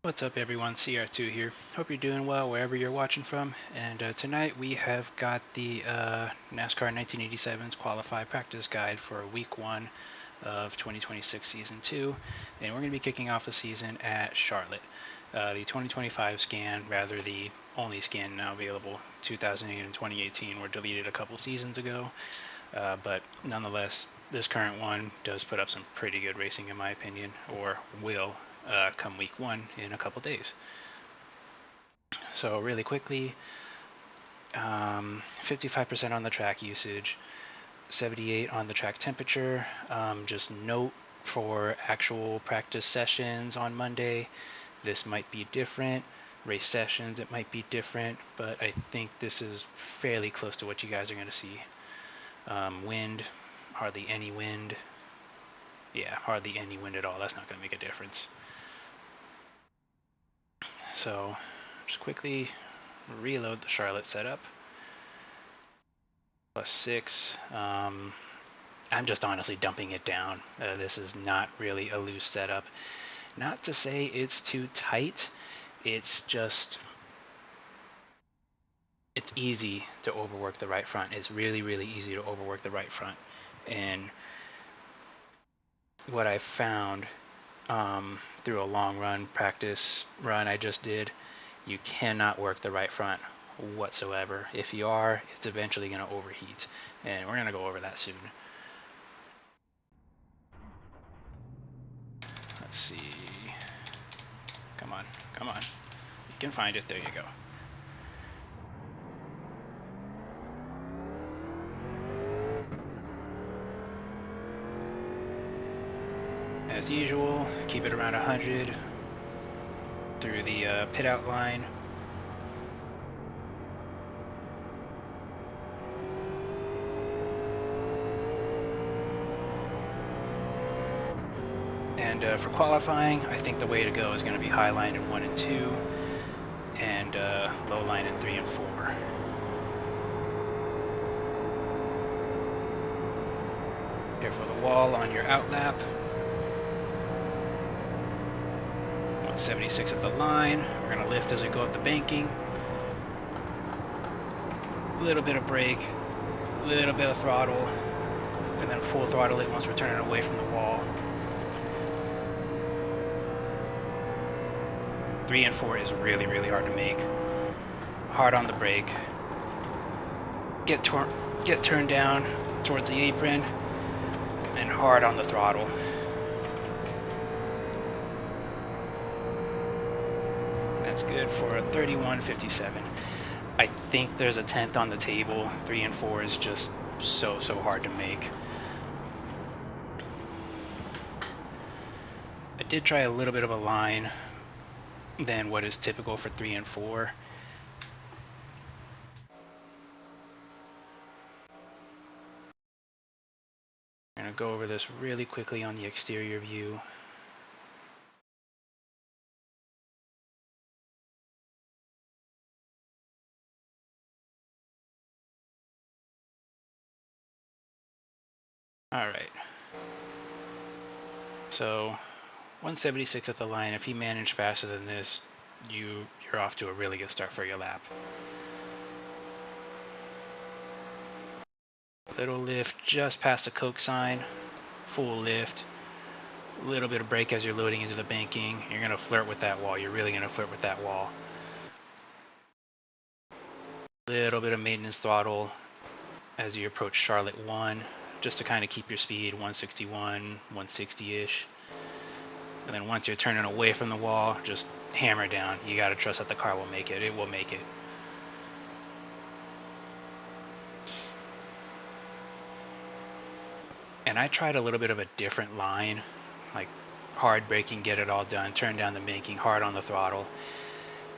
What's up everyone, CR2 here. Hope you're doing well wherever you're watching from. And tonight we have got the NASCAR 1987's Qualify Practice Guide for Week 1 of 2026 Season 2. And we're going to be kicking off the season at Charlotte. The 2025 scan, rather the only scan now available, 2008 and 2018 were deleted a couple seasons ago. But nonetheless, this current one does put up some pretty good racing in my opinion, or will come week 1 in a couple days. So really quickly, 55% on the track usage, 78 on the track temperature. Just note for actual practice sessions on Monday, this might be different. Race sessions, it might be different, but I think this is fairly close to what you guys are going to see. Wind, hardly any wind. Yeah, hardly any wind at all. That's not going to make a difference. So just quickly reload the Charlotte setup. +6. I'm just honestly dumping it down. This is not really a loose setup. Not to say it's too tight. It's just, it's easy to overwork the right front. It's really, really easy to overwork the right front. And what I found through a long run practice run I just did, you cannot work the right front whatsoever. If you are, it's eventually going to overheat, and we're going to go over that soon. Let's see. Come on, come on. You can find it. There you go. As usual, keep it around 100 through the pit out line. And for qualifying, I think the way to go is going to be high line in 1 and 2, and low line in 3 and 4. Careful of the wall on your outlap. 176 at the line. We're going to lift as we go up the banking. A little bit of brake, a little bit of throttle, and then full throttle it once we're turning away from the wall. 3 and 4 is really, really hard to make. Hard on the brake. Get turned down towards the apron, and hard on the throttle. That's good for a 31.57. I think there's a 10th on the table. 3 and 4 is just so hard to make. I did try a little bit of a line than what is typical for 3 and 4. I'm going to go over this really quickly on the exterior view. Alright. So 176 at the line. If he managed faster than this, you're off to a really good start for your lap. Little lift just past the Coke sign. Full lift. A little bit of brake as you're loading into the banking. You're going to flirt with that wall. You're really going to flirt with that wall. Little bit of maintenance throttle as you approach Charlotte 1, just to kind of keep your speed, 161, 160-ish. And then once you're turning away from the wall, just hammer down. You got to trust that the car will make it. It will make it. And I tried a little bit of a different line, like hard braking, get it all done, turn down the banking, hard on the throttle,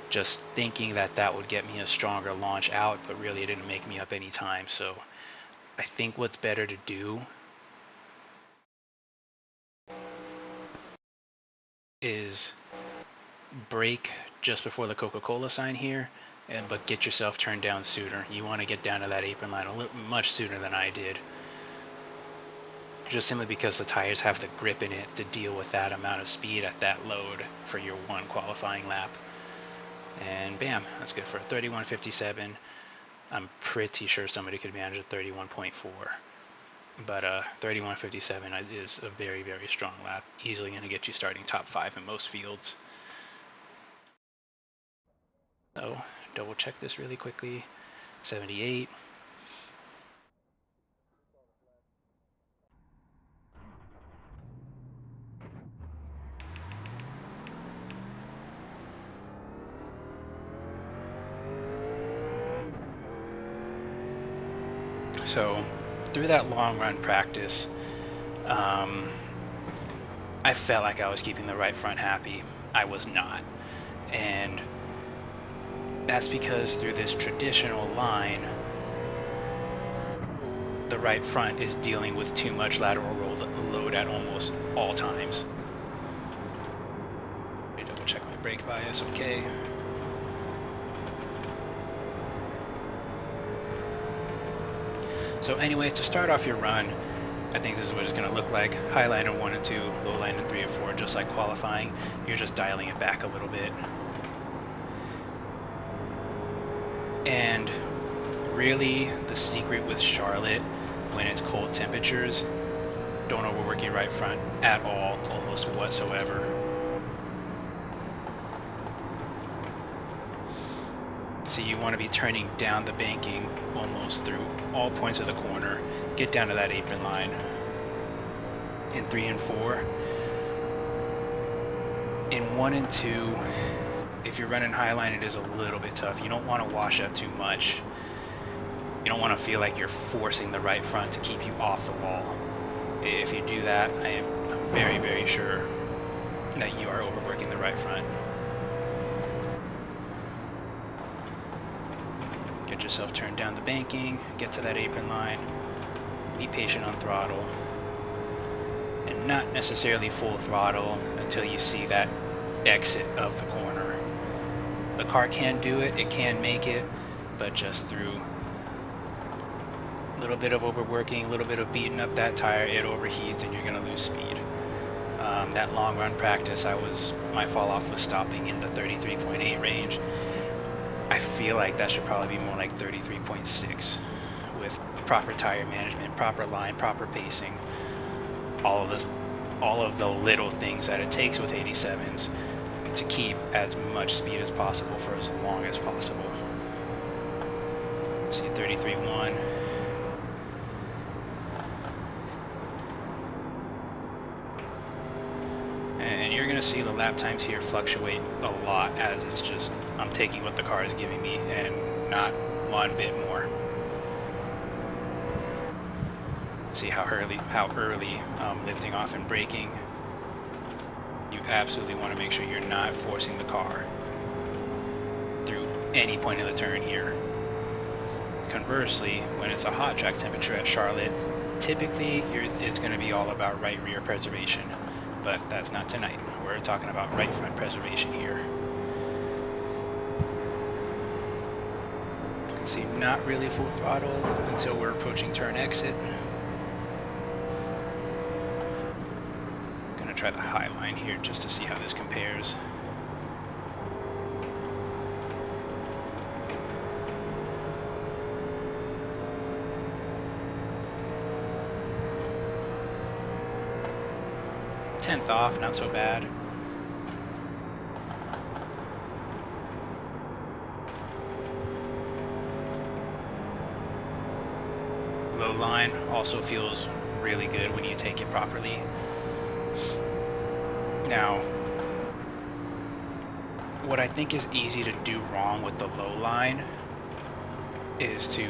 just thinking that that would get me a stronger launch out, but really it didn't make me up any time. So I think what's better to do is brake just before the Coca-Cola sign here, but get yourself turned down sooner. You want to get down to that apron line much sooner than I did. just simply because the tires have the grip in it to deal with that amount of speed at that load for your one qualifying lap. And bam, that's good for a 31.57. I'm pretty sure somebody could manage a 31.4, but 31.57 is a very, very strong lap, easily going to get you starting top 5 in most fields. So double check this really quickly. 78. So through that long run practice, I felt like I was keeping the right front happy. I was not. And that's because through this traditional line, the right front is dealing with too much lateral load at almost all times. Let me double check my brake bias, okay. So anyway, to start off your run, I think this is what it's going to look like. High line in 1 and 2, low line in 3 and 4, just like qualifying. You're just dialing it back a little bit. And really, the secret with Charlotte, when it's cold temperatures, don't overwork your right front at all, almost whatsoever. So you want to be turning down the banking almost through all points of the corner. Get down to that apron line. In 3 and 4. In 1 and 2, if you're running high line, it is a little bit tough. You don't want to wash up too much. You don't want to feel like you're forcing the right front to keep you off the wall. If you do that, I'm very, very sure that you are overworking the right front. Get yourself turned down the banking, get to that apron line, be patient on throttle, and not necessarily full throttle until you see that exit of the corner. The car can do it, it can make it, but just through a little bit of overworking, a little bit of beating up that tire, it overheats and you're going to lose speed. That long run practice, my fall off was stopping in the 33.8 range. I feel like that should probably be more like 33.6 with proper tire management, proper line, proper pacing, all of the little things that it takes with 87s to keep as much speed as possible for as long as possible. See 33.1. And you're going to see the lap times here fluctuate a lot, as it's just I'm taking what the car is giving me and not one bit more. See how early I'm lifting off and braking. You absolutely want to make sure you're not forcing the car through any point of the turn here. Conversely, when it's a hot track temperature at Charlotte, typically it's going to be all about right rear preservation. But that's not tonight. We're talking about right front preservation here. See, not really full throttle until we're approaching turn exit. Gonna try the high line here just to see how this compares. Tenth off, not so bad. Low line also feels really good when you take it properly. Now, what I think is easy to do wrong with the low line is to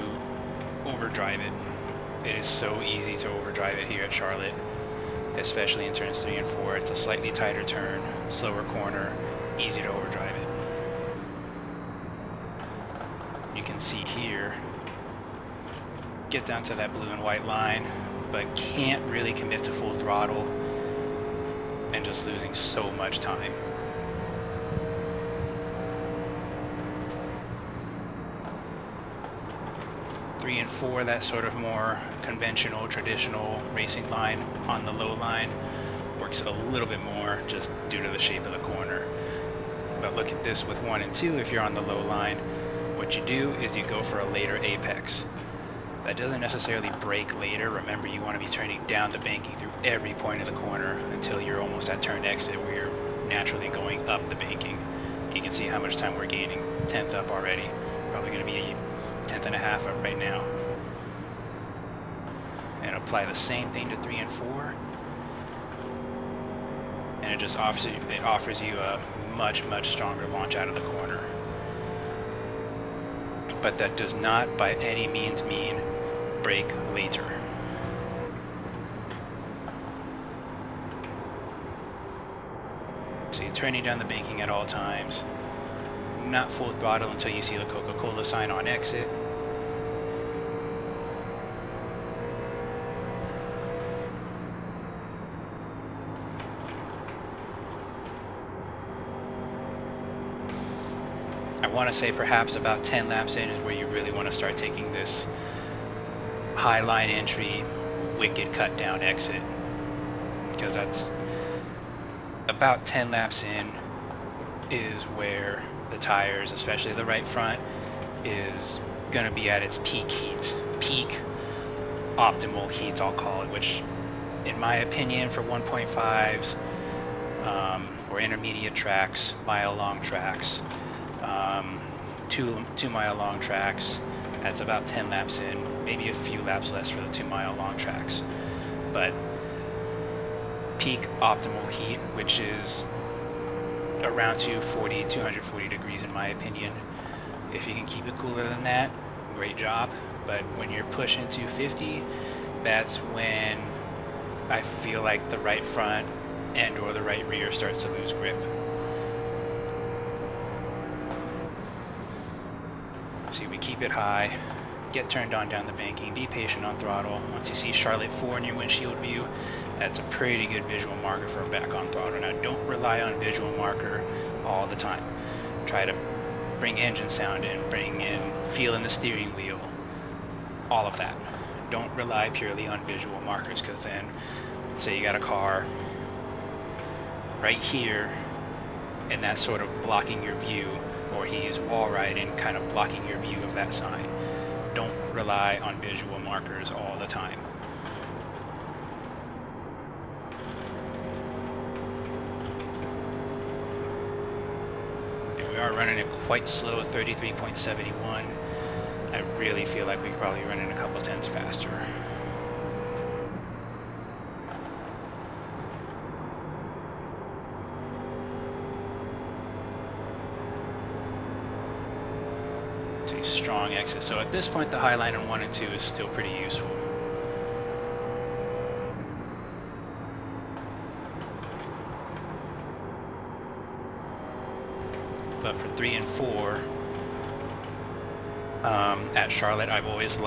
overdrive it. It is so easy to overdrive it here at Charlotte, especially in turns 3 and 4. It's a slightly tighter turn, slower corner, easy to overdrive it. You can see here, get down to that blue and white line, but can't really commit to full throttle and just losing so much time. 3 and 4, that sort of more conventional, traditional racing line on the low line works a little bit more just due to the shape of the corner. But look at this with 1 and 2. If you're on the low line, what you do is you go for a later apex. That doesn't necessarily brake later. Remember, you want to be turning down the banking through every point of the corner until you're almost at turn exit, where you're naturally going up the banking. You can see how much time we're gaining. 10th up already. Probably going to be a 10th and a half up right now. And apply the same thing to 3 and 4. And it just offers you a much stronger launch out of the corner. But that does not by any means mean brake later. So you're turning down the banking at all times. Not full throttle until you see the Coca-Cola sign on exit. I want to say perhaps about 10 laps in is where you really want to start taking this high line entry, wicked cut down exit, because that's about 10 laps in is where the tires, especially the right front, is going to be at its peak heat, peak optimal heat, I'll call it, which in my opinion for 1.5s or intermediate tracks, mile long tracks, 2 mile long tracks, that's about 10 laps in, maybe a few laps less for the 2 mile long tracks. But peak optimal heat, which is around 240 degrees in my opinion. If you can keep it cooler than that, great job. But when you're pushing 250, that's when I feel like the right front and or the right rear starts to lose grip. See, we keep it high, get turned on down the banking, be patient on throttle. Once you see Charlotte 4 in your windshield view, that's a pretty good visual marker for a back on throttle. Now, don't rely on visual marker all the time. Try to bring engine sound in, bring in feel in the steering wheel, all of that. Don't rely purely on visual markers, because then, say you got a car right here and that's sort of blocking your view, or he's wall riding, kind of blocking your view of that sign. Don't rely on visual markers all the time. We are running it quite slow, 33.71. I really feel like we could probably run it a couple tenths faster. See, strong exit. So at this point, the high line on 1 and 2 is still pretty useful. But for 3 and 4, at Charlotte, I've always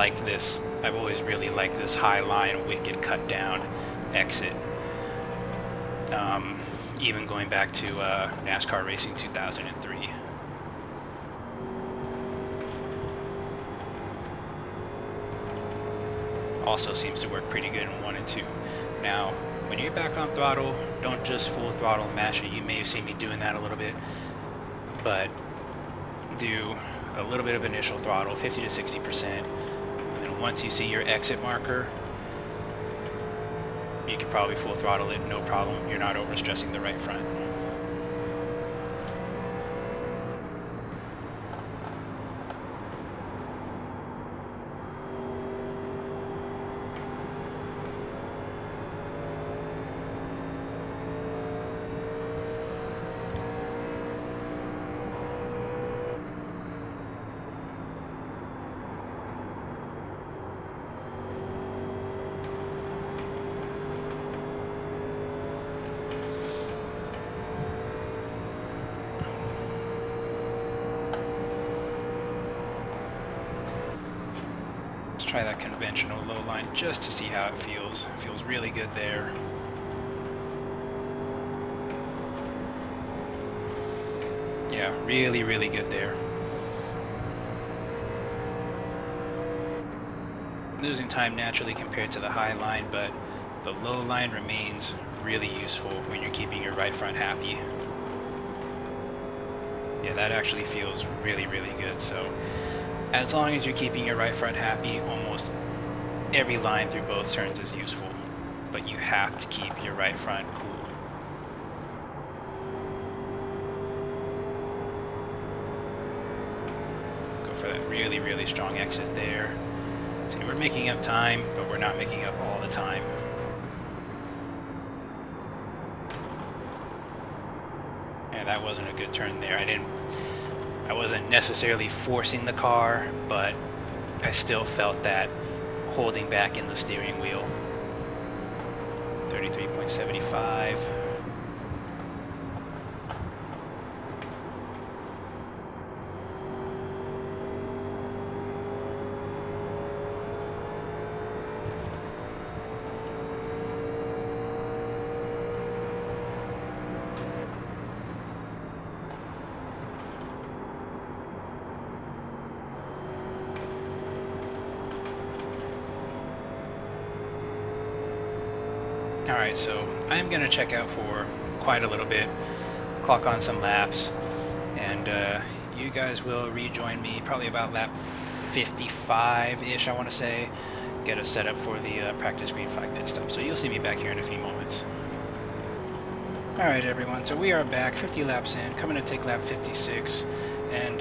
really liked this high line, wicked cut down exit. Even going back to NASCAR Racing 2003. Also seems to work pretty good in 1 and 2. Now, when you're back on throttle, don't just full throttle mash it. You may have seen me doing that a little bit, but do a little bit of initial throttle, 50 to 60%, and then once you see your exit marker, you can probably full throttle it, no problem. You're not overstressing the right front. Try that conventional low line just to see how it feels. It feels really good there. Yeah, really good there. losing time naturally compared to the high line, but the low line remains really useful when you're keeping your right front happy. Yeah, that actually feels really, really good. So as long as you're keeping your right front happy, almost every line through both turns is useful, but you have to keep your right front cool. Go for that really, really strong exit there. See, we're making up time, but we're not making up all the time. Yeah, that wasn't a good turn there. I wasn't necessarily forcing the car, but I still felt that holding back in the steering wheel. 33.75. Alright, so I'm going to check out for quite a little bit, clock on some laps, and you guys will rejoin me probably about lap 55-ish, I want to say, get us set up for the practice green flag pit stop. So you'll see me back here in a few moments. Alright everyone, so we are back 50 laps in, coming to take lap 56, and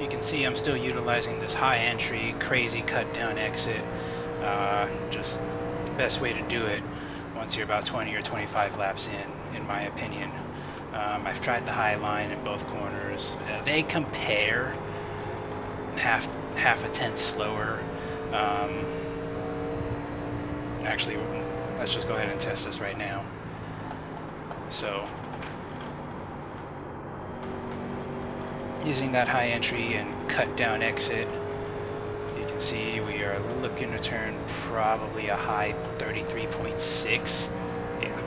you can see I'm still utilizing this high entry, crazy cut down exit, just the best way to do it once you're about 20 or 25 laps in my opinion. I've tried the high line in both corners. They compare half a tenth slower. Actually, let's just go ahead and test this right now. So, using that high entry and cut down exit, you can see we are looking to turn probably a high 33.6. Yeah.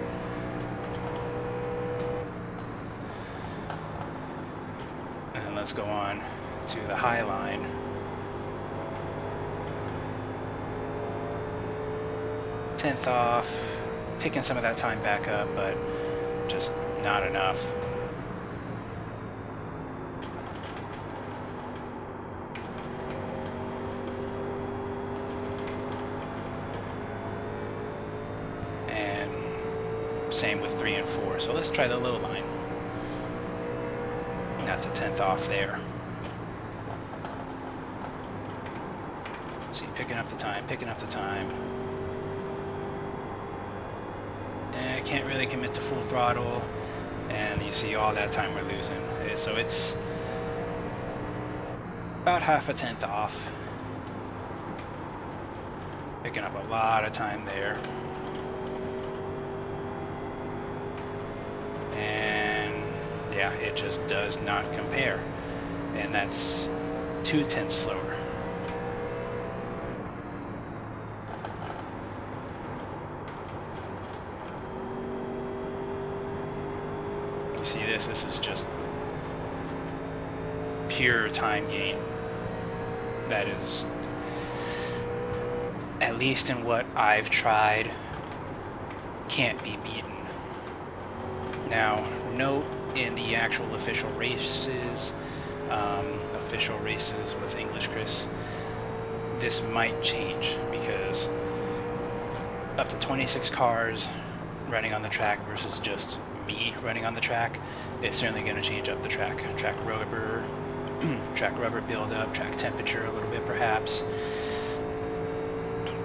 And let's go on to the high line. Tenth off, picking some of that time back up, but just not enough. And same with 3 and 4. So let's try the low line. That's a tenth off there. See, picking up the time, picking up the time. And I can't really commit to full throttle. And you see all that time we're losing. So it's about half a tenth off. Picking up a lot of time there. And yeah, it just does not compare. And that's 2 tenths slower. You see this? This is just pure time gain. That is, at least in what I've tried, can't be beaten. Now, note in the actual official races, what's English, Chris? This might change because up to 26 cars running on the track versus just me running on the track, it's certainly going to change up the track. Track rubber buildup, track temperature a little bit perhaps.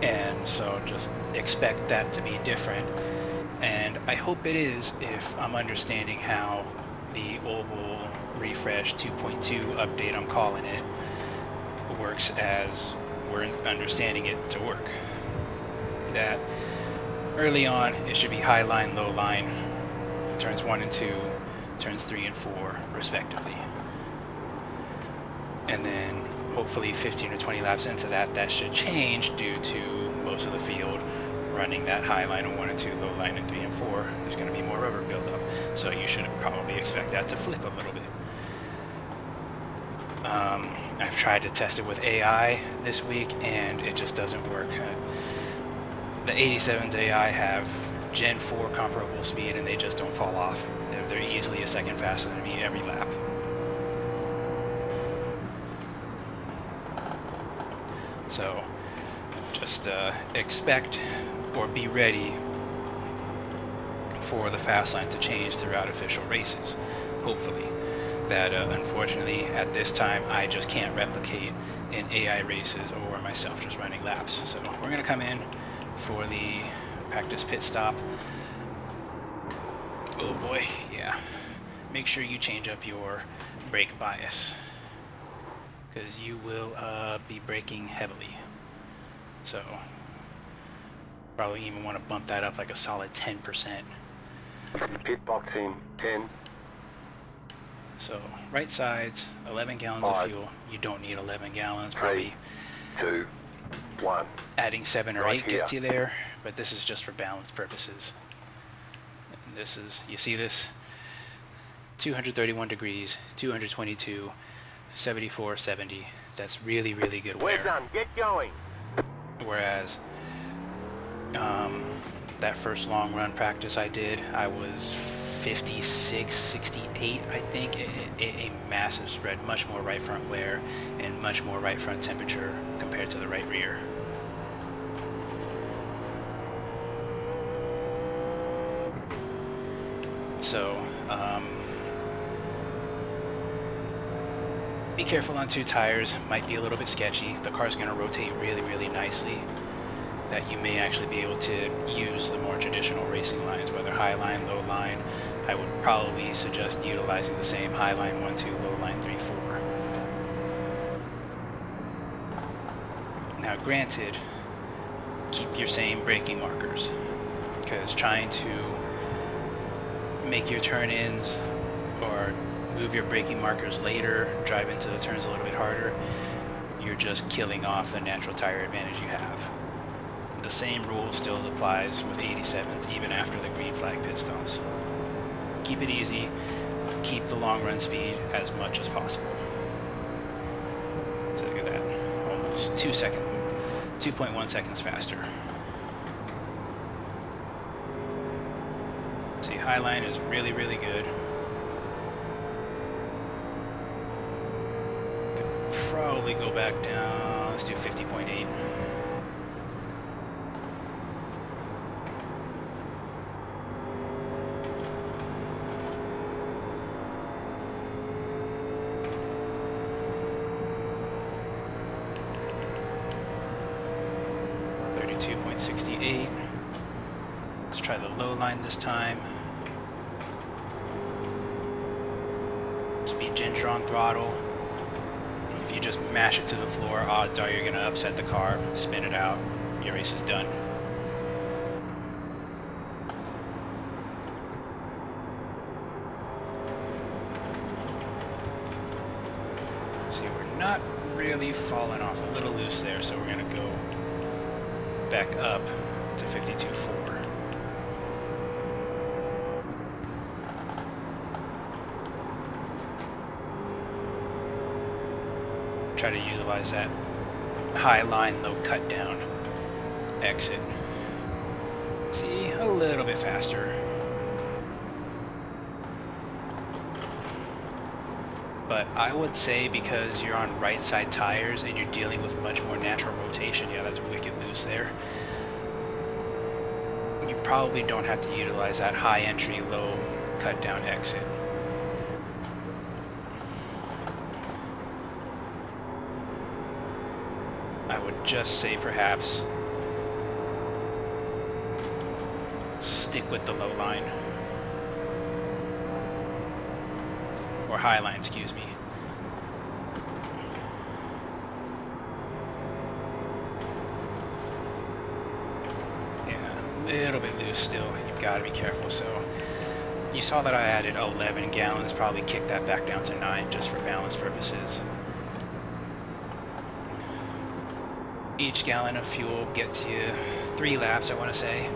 And so just expect that to be different. And I hope it is if I'm understanding how the Oval Refresh 2.2 update, I'm calling it, works as we're understanding it to work. That early on it should be high line, low line, turns 1 and 2, turns 3 and 4 respectively. And then hopefully 15 or 20 laps into that, that should change due to most of the field running that high line in 1 and 2, low line in 3 and 4. There's going to be more rubber buildup, so you should probably expect that to flip a little bit. I've tried to test it with AI this week, and it just doesn't work. The 87's AI have Gen 4 comparable speed, and they just don't fall off. They're easily a second faster than me every lap. So just expect or be ready for the fast line to change throughout official races, hopefully. That unfortunately at this time I just can't replicate in AI races or myself just running laps. So we're going to come in for the practice pit stop. Oh boy, yeah. Make sure you change up your brake bias, because you will be braking heavily. So probably even want to bump that up like a solid 10%. Pit box in 10. So right sides, 11 gallons 5, of fuel. You don't need 11 gallons. 3, Probably 2, 1. adding 7 or Right 8 here. gets you there, but this is just for balance purposes. And this is, you see this? 231 degrees, 222, 74, 70. That's really, really good We're wear. done. Get going. Whereas that first long run practice I did, I was 56, 68, I think. A massive spread, much more right front wear and much more right front temperature compared to the right rear. So be careful on 2 tires, might be a little bit sketchy. The car's going to rotate really, really nicely, that you may actually be able to use the more traditional racing lines, whether high line, low line. I would probably suggest utilizing the same high line 1, 2, low line 3, 4. Now granted, keep your same braking markers, because trying to make your turn-ins or move your braking markers later, drive into the turns a little bit harder, you're just killing off the natural tire advantage you have. The same rule still applies with 87s even after the green flag pit stops. Keep it easy, keep the long run speed as much as possible. So look at that, almost 2.1 seconds faster. See, Highline is really, really good. Could probably go back down. Let's do 50.8. Let's try the low line this time. Speed ginger on throttle. If you just mash it to the floor, odds are you're going to upset the car, spin it out, your race is done. See, we're not really falling off, a little loose there, so we're going to go back up to 52.4. Try to utilize that high line, low cut down exit. See, a little bit faster. But I would say, because you're on right side tires and you're dealing with much more natural rotation, yeah, that's wicked loose there. You probably don't have to utilize that high entry, low cut down exit. I would just say perhaps stick with the low line. Or high line, excuse me. Yeah, a little bit loose still. You've got to be careful. So you saw that I added 11 gallons, probably kick that back down to 9 just for balance purposes. Each gallon of fuel gets you 3 laps, I want to say.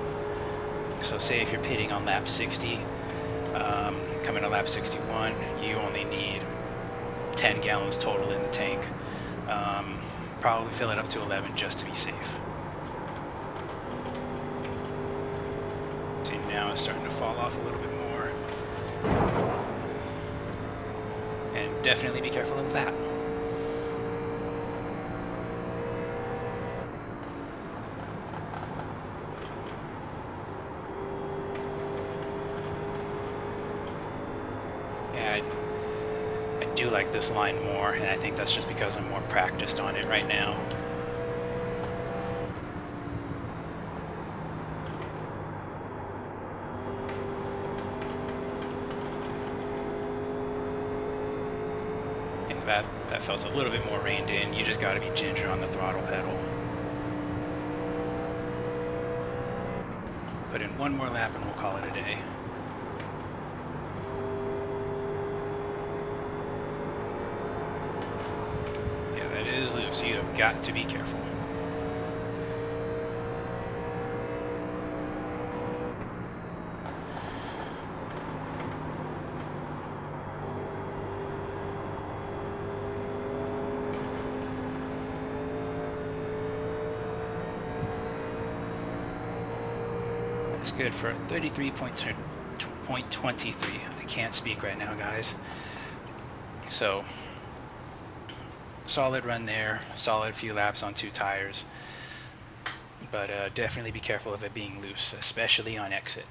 So say if you're pitting on lap 60, coming to lap 61, you only need 10 gallons total in the tank. Probably fill it up to 11 just to be safe. See, now it's starting to fall off a little bit more. And definitely be careful of that. Yeah, I do like this line more, and I think that's just because I'm more practiced on it right now. That felt a little bit more reined in. You just got to be ginger on the throttle pedal. Put in one more lap and we'll call it a day. Yeah, that is loose. You have got to be careful. Good for 33.23. I can't speak right now, guys. So, solid run there, solid few laps on 2 tires. But definitely be careful of it being loose, especially on exit.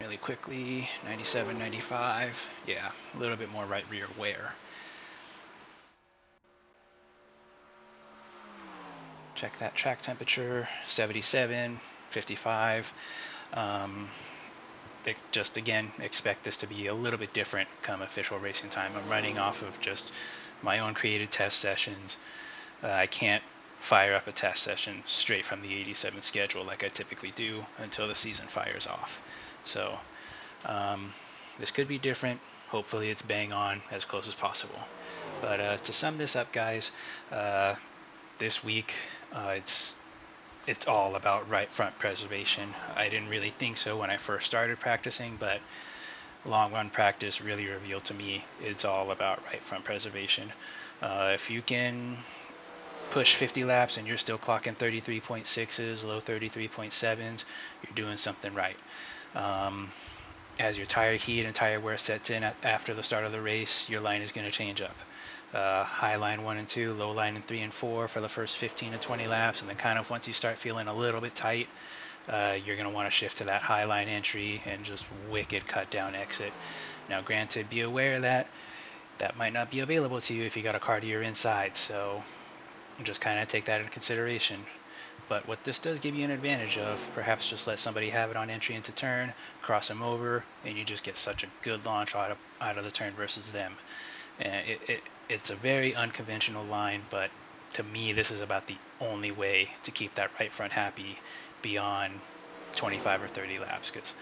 Really quickly, 97, 95. Yeah, a little bit more right rear wear. Check that track temperature, 77, 55. Just again, expect this to be a little bit different come official racing time. I'm running off of just my own created test sessions. I can't fire up a test session straight from the 87 schedule like I typically do until the season fires off. So this could be different. Hopefully it's bang on as close as possible. But to sum this up, guys, this week it's all about right front preservation. I didn't really think so when I first started practicing, but long run practice really revealed to me it's all about right front preservation. If you can push 50 laps and you're still clocking 33.6s, low 33.7s, you're doing something right. As your tire heat and tire wear sets in after the start of the race, your line is going to change up. High line 1 and 2, low line in 3 and 4 for the first 15 to 20 laps, and then kind of once you start feeling a little bit tight, you're going to want to shift to that high line entry and just wicked cut down exit. Now granted, be aware that might not be available to you if you got a car to your inside, so just kind of take that into consideration. But what this does give you an advantage of, perhaps just let somebody have it on entry into turn, cross them over, and you just get such a good launch out of the turn versus them. And it's a very unconventional line, but to me this is about the only way to keep that right front happy beyond 25 or 30 laps, because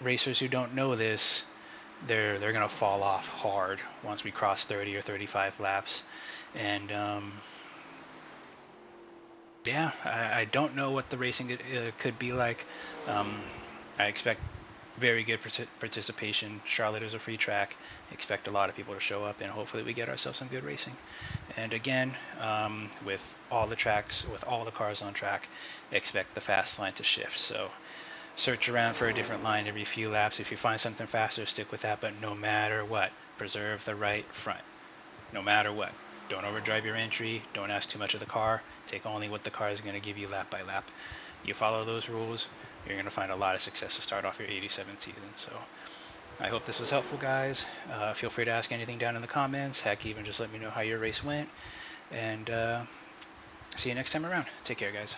racers who don't know this, they're gonna fall off hard once we cross 30 or 35 laps. And yeah, I don't know what the racing could be like. I expect very good participation. Charlotte is a free track. Expect a lot of people to show up, and hopefully we get ourselves some good racing. And again, with all the tracks, with all the cars on track, expect the fast line to shift. So search around for a different line every few laps. If you find something faster, stick with that, but no matter what, preserve the right front. No matter what. Don't overdrive your entry. Don't ask too much of the car. Take only what the car is going to give you lap by lap. You follow those rules, you're going to find a lot of success to start off your 87 season. So I hope this was helpful, guys. Feel free to ask anything down in the comments. Heck, even just let me know how your race went. And see you next time around. Take care, guys.